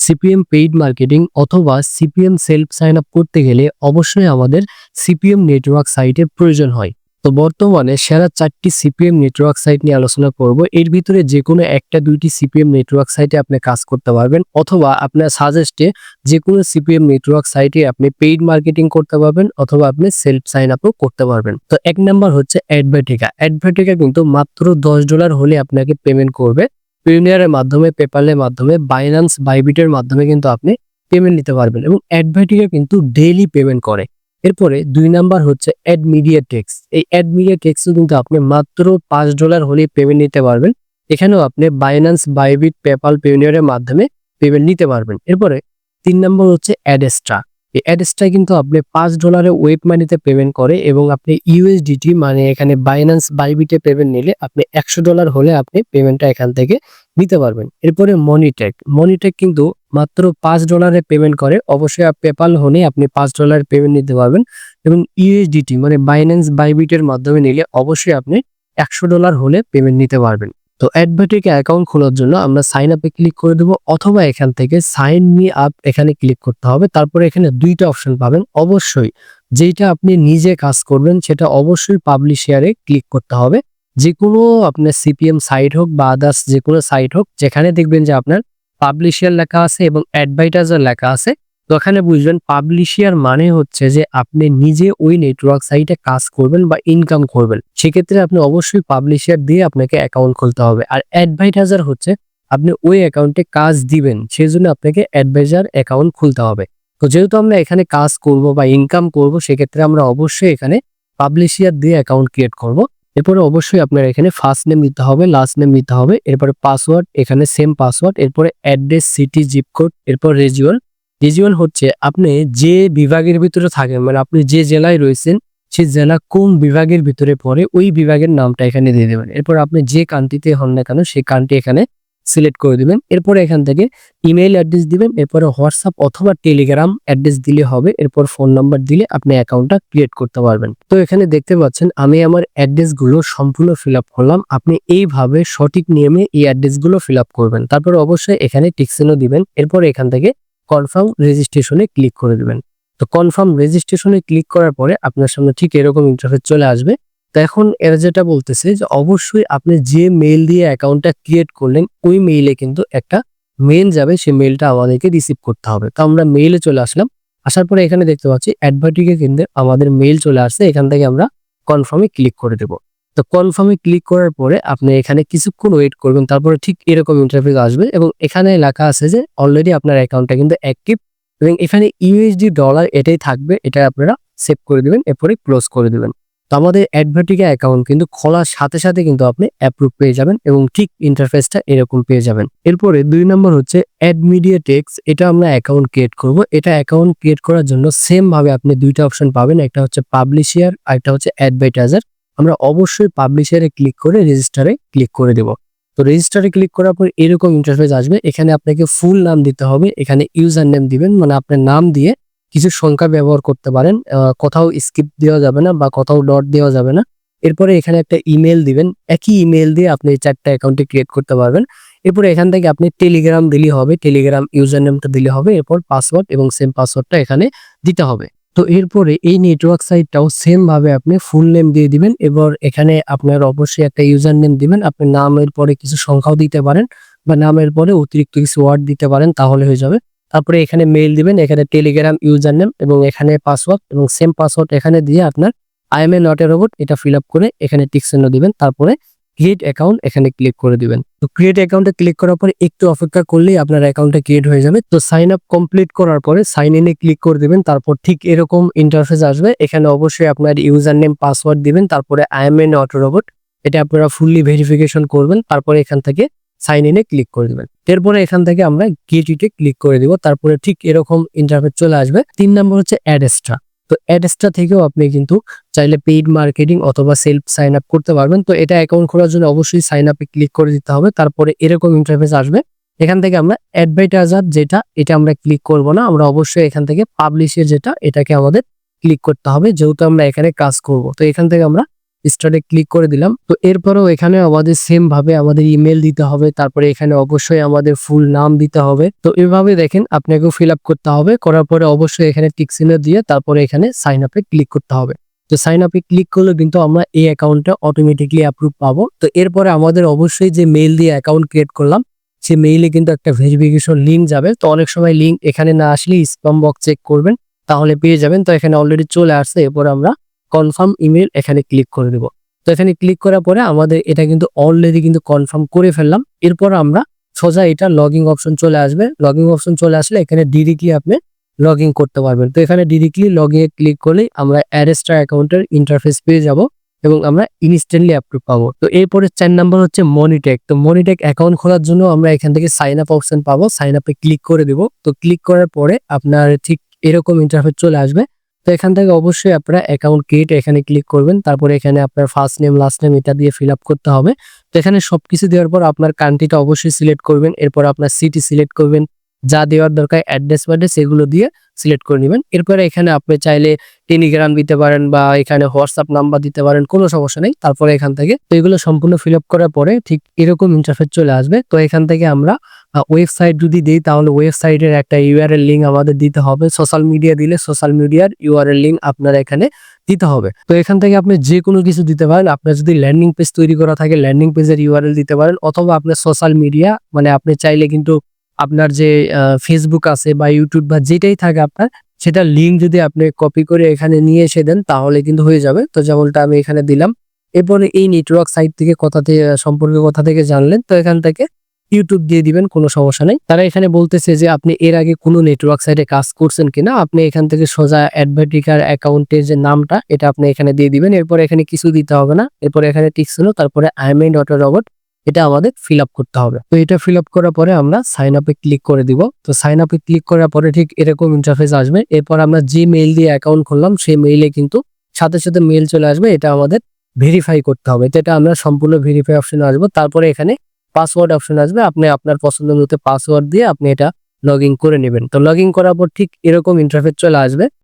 CPM paid marketing অথবা CPM self sign up করতে গেলে অবশ্যই আমাদের সিপিএম নেটওয়ার্ক সাইটের প্রয়োজন হয়। তো বর্তমানে সেরা 4টি সিপিএম নেটওয়ার্ক সাইট নিয়ে আলোচনা করব। এর ভিতরে যেকোনো একটা দুইটি সিপিএম নেটওয়ার্ক সাইটে আপনি কাজ করতে পারবেন, অথবা আপনার সাজেস্টে যেকোনো সিপিএম নেটওয়ার্ক সাইটে আপনি পেইড মার্কেটিং করতে পারবেন, অথবা আপনি সেলফ সাইন আপও করতে পারবেন। তো এক নাম্বার হচ্ছে অ্যাডভার্টিকা। অ্যাডভার্টিকা কিন্তু মাত্র $10 হলে আপনাকে পেমেন্ট করবে। পেওনিয়ারের মাধ্যমে, পেপালের মাধ্যমে, বাইন্যান্স, বাইবিটের মাধ্যমে কিন্তু আপনি পেমেন্ট নিতে পারবেন এবং অ্যাডভার্টিকা কিন্তু ডেইলি পেমেন্ট করে। এরপরে 2 নাম্বার হচ্ছে অ্যাড মিডিয়া টেক্স। এই অ্যাড মিডিয়া টেক্সও কিন্তু আপনি মাত্র $5 হলেই পেমেন্ট নিতে পারবেন। এখানেও আপনি বাইন্যান্স, বাইবিট, পেপাল, পেওনিয়ারের মাধ্যমে পেমেন্ট নিতে পারবেন। এরপরে 3 নাম্বার হচ্ছে অ্যাডেস্ট্রা। এই অ্যাডেস্ট্রা কিন্তু আপনি $5 ওয়েব মানিতে পেমেন্ট করে এবং আপনি ইউএসডিটি মানে এখানে বাইন্যান্স, বাইবিটে পেমেন্ট নিলে আপনি $100 হলে আপনি পেমেন্টটা এখান থেকে নিতে পারবেন। এরপরে মনিটেক। মনিটেক কিন্তু মাত্র $5 পেমেন্ট করে। অবশ্যই পেপাল হলে আপনি $5 পেমেন্ট নিতে পারবেন এবং ইউএসডিটি মানে বাইন্যান্স, বাইবিটের মাধ্যমে নিলে অবশ্যই আপনি $100 হলে পেমেন্ট নিতে পারবেন। তো অ্যাডভার্টিকা অ্যাকাউন্ট খোলার জন্য আমরা সাইন আপে ক্লিক করে দেবো, অথবা এখান থেকে সাইন মি আপ এখানে ক্লিক করতে হবে। তারপরে এখানে 2টা অপশন পাবেন। অবশ্যই যেটা আপনি নিজে কাজ করবেন সেটা অবশ্যই পাবলিশ শেয়ারে ক্লিক করতে হবে। যেকোনো আপনার সিপিএম সাইট হোক বা আদার্স যেকোনো সাইট হোক, যেখানে দেখবেন যে আপনার পাবলিশিয়ার লেখা আছে এবং অ্যাডভার্টাইজার লেখা আছে, তো এখানে বুঝবেন পাবলিশিয়ার মানে হচ্ছে যে আপনি নিজে ওই নেটওয়ার্ক সাইটে কাজ করবেন বা ইনকাম করবেন। সেক্ষেত্রে আপনি অবশ্যই পাবলিশিয়ার দিয়ে আপনাকে অ্যাকাউন্ট খুলতে হবে। আর অ্যাডভার্টাইজার হচ্ছে আপনি ওই অ্যাকাউন্টে কাজ দিবেন, সেই জন্য আপনাকে অ্যাডভাইজার অ্যাকাউন্ট খুলতে হবে। তো যেহেতু আমরা এখানে কাজ করব বা ইনকাম করব, সেক্ষেত্রে আমরা অবশ্যই এখানে পাবলিশিয়ার দিয়ে অ্যাকাউন্ট ক্রিয়েট করব। এরপরে অবশ্যই আপনার এখানে ফার্স্ট নেম দিতে হবে, লাস্ট নেম দিতে হবে, এরপরে পাসওয়ার্ড এখানে সেম পাসওয়ার্ড, এরপরে অ্যাড্রেস, সিটি, জিপ কোড, এরপর রিজিওন। রিজিওন হচ্ছে আপনি যে বিভাগের ভিতরে থাকেন, মানে আপনি যে জেলায় রয়েছেন সেই জেলা কোন বিভাগের ভিতরে পড়ে ওই বিভাগের নামটা এখানে দিয়ে দেবেন। এরপর আপনি যে কান্ট্রিতে হন না কেন সেই কান্ট্রি এখানে সিলেক্ট করে দিবেন। এরপরে এখান থেকে ইমেইল অ্যাড্রেস দিবেন, এরপরে হোয়াটসঅ্যাপ অথবা টেলিগ্রাম অ্যাড্রেস দিলে হবে। এরপর ফোন নাম্বার দিলে আপনি অ্যাকাউন্টটা ক্রিয়েট করতে পারবেন। তো এখানে দেখতে পাচ্ছেন আমি আমার অ্যাড্রেসগুলো সম্পূর্ণ ফিল আপ করলাম। আপনি এইভাবে সঠিক নিয়মে এই অ্যাড্রেসগুলো ফিল আপ করবেন। তারপর অবশ্যই এখানে টিকচিহ্ন দিবেন। এরপর এখান থেকে কনফার্ম রেজিস্ট্রেশনে ক্লিক করে দিবেন। তো কনফার্ম রেজিস্ট্রেশনে ক্লিক করার পরে আপনার সামনে ঠিক এরকম ইন্টারফেস চলে আসবে। তো এখন এরা যেটা বলতেছে যে অবশ্যই আপনি যে মেইল দিয়ে অ্যাকাউন্টটা ক্রিয়েট করলেন ওই মেইলে কিন্তু একটা মেইল যাবে, সেই মেইলটা আমাদেরকে রিসিভ করতে হবে। তো আমরা মেইলে চলে আসলাম। আসার পরে এখানে দেখতে পাচ্ছি অ্যাডভার্টিকে কিন্তু আমাদের মেইল চলে আসছে। এখান থেকে আমরা কনফার্মে ক্লিক করে দেব। তো কনফার্মে ক্লিক করার পরে আপনি এখানে কিছুক্ষণ ওয়েট করবেন, তারপরে ঠিক এরকম ইন্টারফেস আসবে এবং এখানে লেখা আছে যে অলরেডি আপনার অ্যাকাউন্টটা কিন্তু অ্যাক্টিভ এবং এখানে ইউএসডি ডলার এটাই থাকবে, এটা আপনারা সেভ করে দিবেন, এরপরে ক্লোজ করে দিবেন। তো আমাদের অ্যাডভার্টিকা অ্যাকাউন্ট কিন্তু খোলার সাথে সাথে কিন্তু আপনি অ্যাপ্রুভ পেয়ে যাবেন এবং ঠিক ইন্টারফেসটা এরকম পেয়ে যাবেন। এরপরে 2 নম্বর হচ্ছে অ্যাড মিডিয়া টেক্স। এটা আমরা অ্যাকাউন্ট ক্রিয়েট করব। এটা অ্যাকাউন্ট ক্রিয়েট করার জন্য সেম ভাবে আপনি 2টা অপশন পাবেন, একটা হচ্ছে পাবলিশিয়ার আর একটা হচ্ছে অ্যাডভার্টাইজার। আমরা অবশ্যই পাবলিশিয়ারে ক্লিক করে রেজিস্টারে ক্লিক করে দেব। তো রেজিস্টারে ক্লিক করার পর এরকম ইন্টারফেস আসবে। এখানে আপনাকে ফুল নাম দিতে হবে, এখানে ইউজার নেম দিবেন, মানে আপনার নাম দিয়ে কিছু সংখ্যা ব্যবহার করতে পারেন, কোথাও স্কিপ দেওয়া যাবে না বা কোথাও ডট দেওয়া যাবে না। এরপরে এখানে একটা ইমেল দিবেন, একই ইমেল দিয়ে আপনি 4টা অ্যাকাউন্টে ক্রিয়েট করতে পারবেন। এরপরে এখান থেকে আপনি টেলিগ্রাম দিলেই হবে, টেলিগ্রাম ইউজার নেমটা দিলে হবে, এরপর পাসওয়ার্ড এবং সেম পাসওয়ার্ডটা এখানে দিতে হবে। তো এরপরে এই নেটওয়ার্ক সাইটটাও সেম ভাবে আপনি ফুল নেম দিয়ে দিবেন। এবার এখানে আপনার অবশ্যই একটা ইউজার নেম দিবেন, আপনি নামের পরে কিছু সংখ্যাও দিতে পারেন বা নামের পরে অতিরিক্ত কিছু ওয়ার্ড দিতে পারেন, তাহলে হয়ে যাবে। তারপরে এখানে মেইল দিবেন, এখানে টেলিগ্রাম ইউজার নেম এবং এখানে পাসওয়ার্ড এবং সেম পাসওয়ার্ড এখানে দিয়ে আপনার I M A not a robot এটা ফিল আপ করে এখানে টিক চিহ্ন দিবেন। তারপরে ক্রিয়েট অ্যাকাউন্ট এখানে ক্লিক করে দিবেন। তো ক্রিয়েট অ্যাকাউন্টে ক্লিক করার পরে একটু অপেক্ষা করলেই আপনার অ্যাকাউন্টটা ক্রিয়েট হয়ে যাবে। তো সাইন আপ কমপ্লিট করার পরে সাইন ইনে ক্লিক করে দিবেন। তারপর ঠিক এরকম ইন্টারফেস আসবে। এখানে অবশ্যই আপনার ইউজার নেম, পাসওয়ার্ড দিবেন, তারপরে I M A not a robot এটা আপনারা ফুললি ভেরিফিকেশন করবেন। তারপরে এখান থেকে সাইন ইনে ক্লিক করে দিবেন। এরপরে এখান থেকে আমরা গেট ইটে ক্লিক করে দিব। তারপরে ঠিক এরকম ইন্টারফেস চলে আসবে। 3 নম্বর হচ্ছে অ্যাডেস্ট্রা। তো অ্যাডেস্ট্রা থেকেও আপনি কিন্তু চাইলে পেইড মার্কেটিং অথবা সেলফ সাইন আপ করতে পারবেন। তো এটা অ্যাকাউন্ট খোলার জন্য অবশ্যই সাইন আপে ক্লিক করে দিতে হবে। তারপরে এরকম ইন্টারফেস আসবে। এখান থেকে আমরা অ্যাডভার্টাইজার যেটা এটা আমরা ক্লিক করব না, আমরা অবশ্যই এখান থেকে পাবলিশের যেটা এটাকে আমাদের ক্লিক করতে হবে, যেহেতু আমরা এখানে কাজ করব। তো এখান থেকে আমরা স্টার্টে ক্লিক করে দিলাম। তো এরপরেও এখানে আমাদের সেম ভাবে আমাদের ইমেল দিতে হবে, তারপরে এখানে অবশ্যই আমাদের ফুল নাম দিতে হবে। তো এভাবে দেখেন আপনাকেও ফিল আপ করতে হবে, করার পরে অবশ্যই এখানে টিক চিহ্ন দিয়ে তারপরে এখানে সাইন আপে ক্লিক করতে হবে। তো সাইন আপে ক্লিক করলে কিন্তু আমরা এই অ্যাকাউন্টটা অটোমেটিকলি অ্যাপ্রুভ পাবো। তো এরপরে আমাদের অবশ্যই যে মেইল দিয়ে অ্যাকাউন্ট ক্রিয়েট করলাম সেই মেইলে কিন্তু একটা ভেরিফিকেশন লিঙ্ক যাবে। তো অনেক সময় লিঙ্ক এখানে না আসলে স্প্যাম বক্স চেক করবেন, তাহলে পেয়ে যাবেন। তো এখানে অলরেডি চলে আসছে। এরপর আমরা কনফার্ম ইমেল এখানে ক্লিক করে দেব। তো এখানে ক্লিক করার পরে আমাদের এটা কিন্তু অলরেডি কিন্তু কনফার্ম করে ফেললাম। এরপর আমরা সোজা এটা লগইন অপশন চলে আসবে। লগইন অপশন চলে আসলে এখানে ডিরেক্টলি আপনি লগইন করতে পারবেন। তো এখানে ডিরেক্টলি লগইনে ক্লিক করলেই আমরা অ্যারেস্টার অ্যাকাউন্টের ইন্টারফেস পেয়ে যাব এবং আমরা ইনস্ট্যান্টলি অ্যাপ্রুভ পাবো। তো এরপরে 4 নাম্বার হচ্ছে মনিটেক। তো মনিটেক অ্যাকাউন্ট খোলার জন্য আমরা এখান থেকে সাইন আপ অপশন পাবো। সাইন আপে ক্লিক করে দেব। তো ক্লিক করার পরে আপনার ঠিক এরকম ইন্টারফেস চলে আসবে। তো এখান থেকে অবশ্যই আপনারা অ্যাকাউন্ট ক্রিয়েট এখানে ক্লিক করবেন। তারপরে এখানে আপনার ফার্স্ট নেম লাস্ট নেম এটা দিয়ে ফিল আপ করতে হবে। তো এখানে সবকিছু দেওয়ার পর আপনার কান্ট্রিটা অবশ্যই সিলেক্ট করবেন। এরপর আপনার সিটি সিলেক্ট করবেন, যা দেওয়ার দরকার অ্যাড্রেস ম্যাড্রেস এগুলো দিয়ে সিলেক্ট করে নেবেন। এরপরে এখানে আপনি চাইলে টেলিগ্রাম দিতে পারেন বা এখানে হোয়াটসঅ্যাপ নাম্বার দিতে পারেন, কোনো সমস্যা নেই। তারপরে এখান থেকে তো এগুলো সম্পূর্ণ ফিল আপ করার পরে ঠিক এরকম ইন্টারফেস চলে আসবে। তো এখান থেকে আমরা ওয়েবসাইট যদি দিই তাহলে ওয়েবসাইটের একটা ইউআরএল লিঙ্ক আমাদের দিতে হবে। সোশ্যাল মিডিয়া দিলে সোশ্যাল মিডিয়ার ইউআরএল লিঙ্ক আপনার এখানে দিতে হবে। তো এখান থেকে আপনি যে কোনো কিছু দিতে পারেন। আপনার যদি ল্যান্ডিং পেজ তৈরি করা থাকে ল্যান্ডিং পেজের ইউআরএল দিতে পারেন, অথবা আপনার সোশ্যাল মিডিয়া মানে আপনি চাইলে কিন্তু আপনার যে ফেসবুক আছে বা ইউটিউব বা যেটাই থাকে আপনার সেটা লিঙ্ক যদি আপনি কপি করে এখানে নিয়ে এসে দেন তাহলে কিন্তু হয়ে যাবে। তো যেমনটা আমি এখানে দিলাম। এরপরে এই নেটওয়ার্ক সাইট থেকে সম্পর্কে কথা থেকে জানলেন, তো এখান থেকে ইউটিউব দিয়ে দিবেন, কোনো সমস্যা নেই। তারা এখানে বলতেছে যে আপনি এর আগে কোনো নেটওয়ার্ক সাইটে কাজ করছেন কিনা। আপনি এখান থেকে সোজা অ্যাডভার্টিকার অ্যাকাউন্টের যে নামটা এটা আপনি এখানে দিয়ে দিবেন। এরপর এখানে কিছু দিতে হবে না। এরপর এখানে টিকস হলো, তারপরে IMEI.robot এটা আমাদের ফিল আপ করতে হবে। তো এটা ফিল আপ করার পরে আমরা সাইন আপে ক্লিক করে দিব। তো সাইন আপে ক্লিক করার পরে ঠিক এরকম ইন্টারফেস আসবে। এরপর আমরা যে মেইল দিয়ে অ্যাকাউন্ট খুললাম সেই মেইলে কিন্তু সাথে সাথে মেইল চলে আসবে, এটা আমাদের ভেরিফাই করতে হবে। তো এটা আমরা সম্পূর্ণ ভেরিফাই অপশনে আসবো। তারপরে এখানে পাসওয়ার্ড অপশন আসবে। আপনি আপনার পছন্দ মতো পাসওয়ার্ড দিয়ে আপনি এটা লগ ইন করে নেবেন। তো লগ ইন করার পর ঠিক এরকম ইন্টারফেস চলে আসবে।